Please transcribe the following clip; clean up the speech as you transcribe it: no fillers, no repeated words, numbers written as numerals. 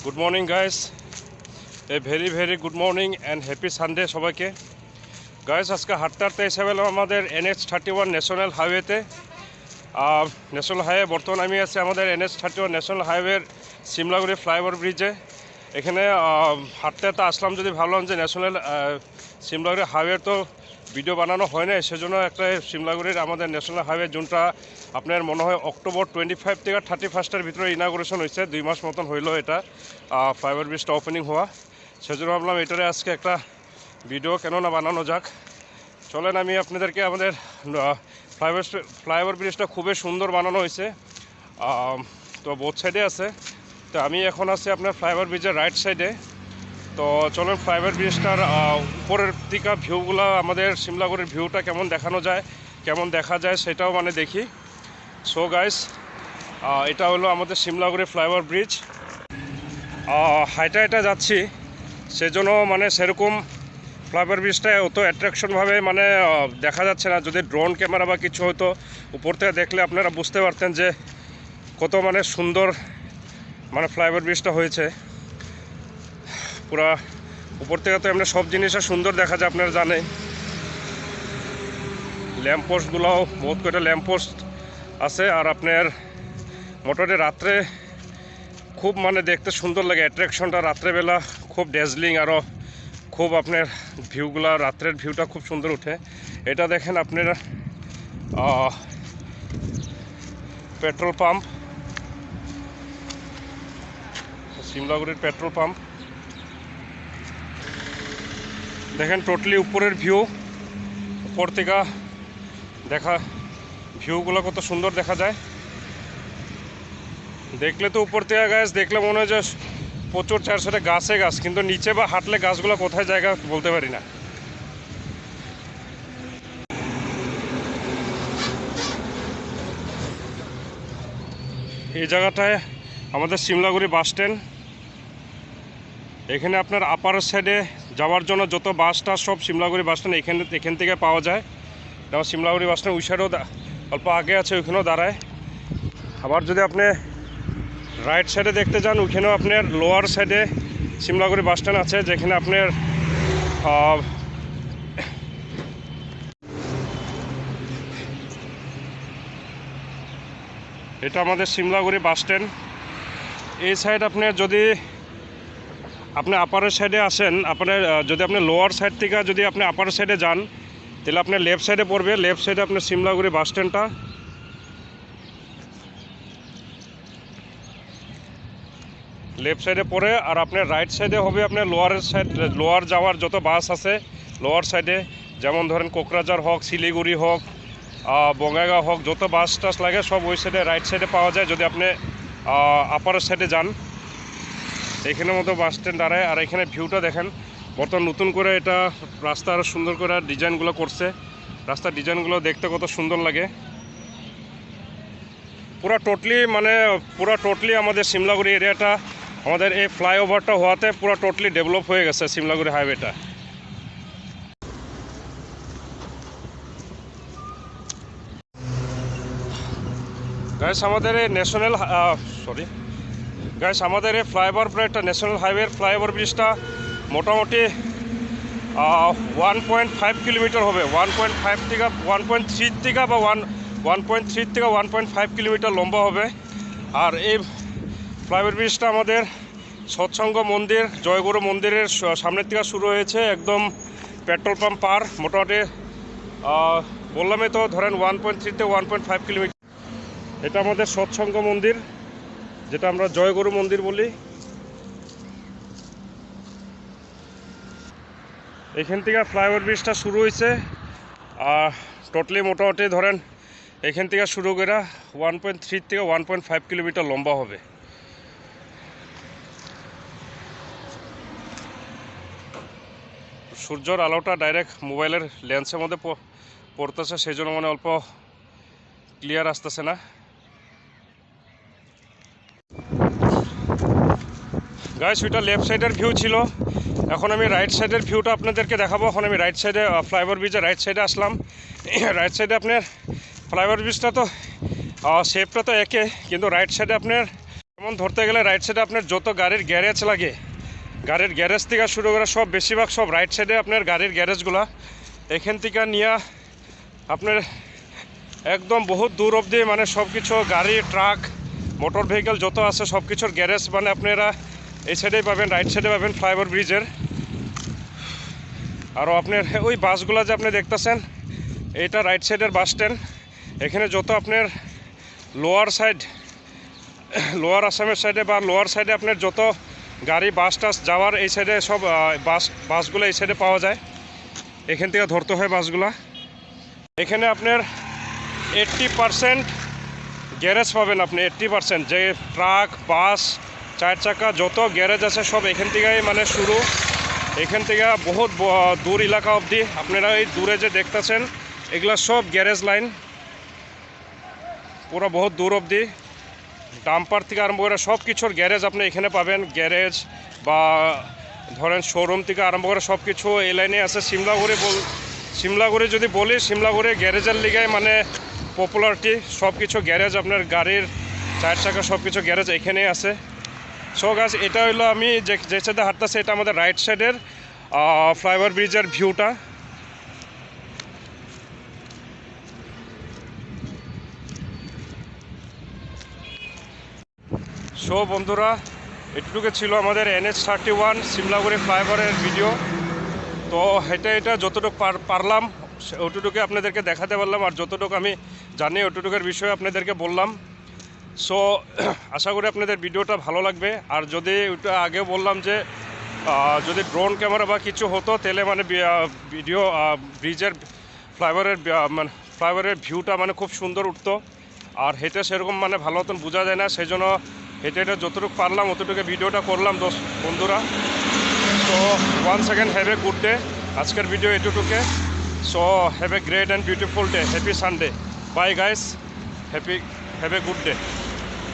Good morning guys, a very good morning and happy Sunday সবাইকে। Guys আজকে হাটটাতে এসে পেলাম আমাদের NH-31 ন্যাশনাল হাইওয়েতে। ন্যাশনাল হাইওয়ে বর্তমানে আমি আছি আমাদের NH-31 ন্যাশনাল হাইওয়ের সিমলাগুড়ি ফ্লাইওভার ব্রিজে। এখানে হাটটাতে আসলাম যদি ভাবলাম যে ন্যাশনাল সিমলাগুড়ি হাইওয়ের তো ভিডিও বানানো হয় না, সেজন্য একটা সিমলাগুড়ির আমাদের ন্যাশনাল হাইওয়ে যোনটা আপনার মনে হয় অক্টোবর 25 থেকে 31-এর ভিতরে ইনাগুরেশন হয়েছে, 2 মাস মতন হইলো এটা ফ্লাইওভার ব্রিজটা ওপেনিং হওয়া। সেজন্য ভাবলাম এটারে আজকে একটা ভিডিও কেননা বানানো যাক। চলেন আমি আপনাদেরকে আমাদের ফ্লাইওভার ব্রিজটা খুবই সুন্দর বানানো হয়েছে, তো বোথ সাইডে আছে। তো আমি এখন আছি আপনার ফ্লাইওভার ব্রিজের রাইট সাইডে। তো চলেন ফ্লাইওভার ব্রিজটার উপরের দিকে ভিউগুলো, আমাদের সিমলাগুড়ির ভিউটা কেমন দেখানো যায়, কেমন দেখা যায় সেটাও মানে দেখি। সো গাইস, এটা হলো আমাদের সিমলাগুড়ি ফ্লাইওভার ব্রিজ। হাইটা যাচ্ছি, সেজন্য মানে সেরকম ফ্লাইওভার ব্রিজটা অত অ্যাট্রাকশনভাবে মানে দেখা যাচ্ছে না। যদি ড্রোন ক্যামেরা বা কিছু হতো উপর থেকে দেখলে আপনারা বুঝতে পারতেন যে কত মানে সুন্দর মানে ফ্লাইওভার ব্রিজটা হয়েছে। পুরা উপর থেকে তো এমনি সব জিনিসটা সুন্দর দেখা যায়, আপনারা জানেন। ল্যাম্পপোস্টগুলোও বহুত কয়টা ল্যাম্পপোস্ট আছে, আর আপনার মোটামুটি রাত্রে খুব মানে দেখতে সুন্দর লাগে। অ্যাট্রাকশনটা রাত্রেবেলা খুব ড্যাজলিং, আরও খুব আপনার ভিউগুলো, রাত্রের ভিউটা খুব সুন্দর উঠে। এটা দেখেন আপনারা পেট্রোল পাম্প, সিমলাগুড়ির পেট্রোল পাম্প দেখেন। টোটালি উপরের ভিউ, উপর থেকে দেখা ভিউগুলো কত সুন্দর দেখা যায়। দেখলে তো উপর থেকে গাছ দেখলে মনে হয় যে প্রচুর চারশোটা গাছে গাছ, কিন্তু নিচে বা হাঁটলে গাছগুলো কোথায় জায়গা বলতে পারি না। এই জায়গাটায় আমাদের সিমলাগুড়ি বাস স্ট্যান্ড। এখানে আপনার আপার সাইডে যাওয়ার জন্য যত বাসটা সব সিমলাগুড়ি বাস স্ট্যান্ড এখান থেকে পাওয়া যায়। যেমন সিমলাগুড়ি বাস স্ট্যান্ড ওই সাইডেও অল্প আগে আছে, ওইখানেও দাঁড়ায়। আবার যদি আপনি রাইট সাইডে দেখতে যান, ওইখানেও আপনার লোয়ার সাইডে সিমলাগুড়ি বাস স্ট্যান্ড আছে, যেখানে আপনার এটা আমাদের সিমলাগুড়ি বাস স্ট্যান্ড। এই সাইড আপনার যদি আপনি আপারের সাইডে আসেন, আপনার যদি আপনি লোয়ার সাইড থেকে যদি আপনি আপার সাইডে যান, তাহলে আপনার লেফট সাইডে পড়বে। লেফট সাইডে আপনার সিমলাগুড়ি বাস স্ট্যান্ডটা। লেফট সাইডে পড়ে, আর আপনার রাইট সাইডে হবে আপনার লোয়ারের সাইড, লোয়ার যাওয়ার যত বাস আছে লোয়ার সাইডে, যেমন ধরেন কোকরাঝার হোক, শিলিগুড়ি হোক, বঙ্গাইগাঁও হোক, যত বাস টাস লাগে সব ওই সাইডে রাইট সাইডে পাওয়া যায় যদি আপনি আপারের সাইডে যান। এখানের মতো বাস স্ট্যান্ড দাঁড়ায়। আর এখানে ভিউটা দেখেন, বর্তমান নতুন করে এটা রাস্তা আরও সুন্দর করে ডিজাইনগুলো করছে। রাস্তার ডিজাইনগুলো দেখতে কত সুন্দর লাগে। পুরা টোটালি আমাদের সিমলাগুড়ি এরিয়াটা, আমাদের এই ফ্লাইওভারটা হওয়াতে পুরো টোটালি ডেভেলপ হয়ে গেছে সিমলাগুড়ি হাইওয়েটা। গাইস আমাদের এই আমাদের এই ফ্লাইওভার একটা ন্যাশনাল হাইওয়ের ফ্লাইওভার ব্রিজটা মোটামুটি 1.5 কিলোমিটার হবে। 1.5 থেকে 1.3 থেকে বা 1.3 থেকে 1.5 কিলোমিটার লম্বা হবে। আর এই ফ্লাইওভার ব্রিজটা আমাদের সৎসঙ্গ মন্দির, জয়গুরু মন্দিরের সামনের থেকে শুরু হয়েছে, একদম পেট্রোল পাম্প পার। মোটামুটি বললামই তো, ধরেন 1.3 থেকে 1.5 কিলোমিটার। এটা আমাদের সৎসঙ্গ মন্দির, যেটা আমরা জয়গুরু মন্দির বলি। এখান থেকে ফ্লাইওভার ব্রিজটা শুরু হয়েছে। আর টোটালি মোটামুটি ধরেন এখান থেকে শুরু করে 1.3 থেকে 1.5 কিলোমিটার লম্বা হবে। সূর্যর আলোটা ডাইরেক্ট মোবাইলের লেন্সের মধ্যে পড়তেছে, সেই জন্য মানে অল্প ক্লিয়ার আসতেছে না। গাইস ওইটা লেফট সাইডের ভিউ ছিল, এখন আমি রাইট সাইডের ভিউটা আপনাদেরকে দেখাবো। এখন আমি রাইট সাইডে ফ্লাইওভার ব্রিজের রাইট সাইডে আসলাম। রাইট সাইডে আপনার ফ্লাইওভার ব্রিজটা তো শেপটা তো একে, কিন্তু রাইট সাইডে আপনার যেমন ধরতে গেলে রাইট সাইডে আপনার যত গাড়ির গ্যারেজ লাগে, গাড়ির গ্যারেজ থেকে শুরু করে সব বেশিরভাগ সব রাইট সাইডে আপনার গাড়ির গ্যারেজগুলো এখান থেকে নিয়ে আপনার একদম বহুত দূর অবধি মানে সব কিছু গাড়ি, ট্রাক, মোটর ভেহিকেল যত আছে সব কিছুর গ্যারেজ মানে আপনারা এই সাইডেই পাবেন, রাইট সাইডে পাবেন ফ্লাইওভার ব্রিজের। আরও আপনার ওই বাসগুলো যে আপনি দেখতেছেন, এইটা রাইট সাইডের বাস স্ট্যান্ড। এখানে যত আপনার লোয়ার আসামের সাইডে বা লোয়ার সাইডে আপনার যত গাড়ি, বাস টাস যাওয়ার এই সাইডে সব বাসগুলো এই সাইডে পাওয়া যায়। এখান থেকে ধরতে হয় বাসগুলা। এখানে আপনার 80% গ্যারেজ পাবেন আপনি, 80% যে ট্রাক, বাস, 4 চাকা যত গ্যারেজ আছে সব এখান থেকেই মানে শুরু। এখান থেকে বহুত দূর এলাকা অবধি আপনারা এই দূরে যে দেখতেছেন এগুলা সব গ্যারেজ লাইন, পুরো বহুত দূর অবধি। ডাম্পার থেকে আরম্ভ করে সব কিছুর গ্যারেজ আপনি এখানে পাবেন। গ্যারেজ বা ধরেন শোরুম থেকে আরম্ভ করে সব কিছু এই লাইনে আছে। সিমলাগুড়ি যদি বলি, সিমলাগুড়ি গ্যারেজের লিগায় মানে পপুলারিটি। সব কিছু গ্যারেজ আপনার গাড়ির 4 চাকা সব কিছু গ্যারেজ এখানেই আছে। সো গাছ, এটা হলো আমি যে সাইডে হাঁটতেছি, এটা আমাদের রাইট সাইডের ফ্লাইওভার ব্রিজের ভিউটা। সো বন্ধুরা, এটুকু ছিল আমাদের NH31 সিমলাগুড়ি ফ্লাইওভারের ভিডিও। তো এটা যতটুকু পারলাম ওটুকুকে আপনাদেরকে দেখাতে পারলাম, আর যতটুকু আমি জানি ওটুকুর বিষয়ে আপনাদেরকে বললাম। সো আশা করি আপনাদের ভিডিওটা ভালো লাগবে। আর যদি ওটা আগেও বললাম যে যদি ড্রোন ক্যামেরা বা কিছু হতো তাহলে মানে ভিডিও ব্রিজের ফ্লাইওভারের ভিউটা মানে খুব সুন্দর উঠতো। আর হেঁটে সেরকম মানে ভালো মতন বোঝা যায় না, সেই জন্য হেঁটে যতটুকু পারলাম অতটুকু ভিডিওটা করলাম বন্ধুরা। So once again have a good day. আজকের ভিডিও এটুকুকে। So have a great and beautiful day. Happy Sunday. Bye guys, have a good day.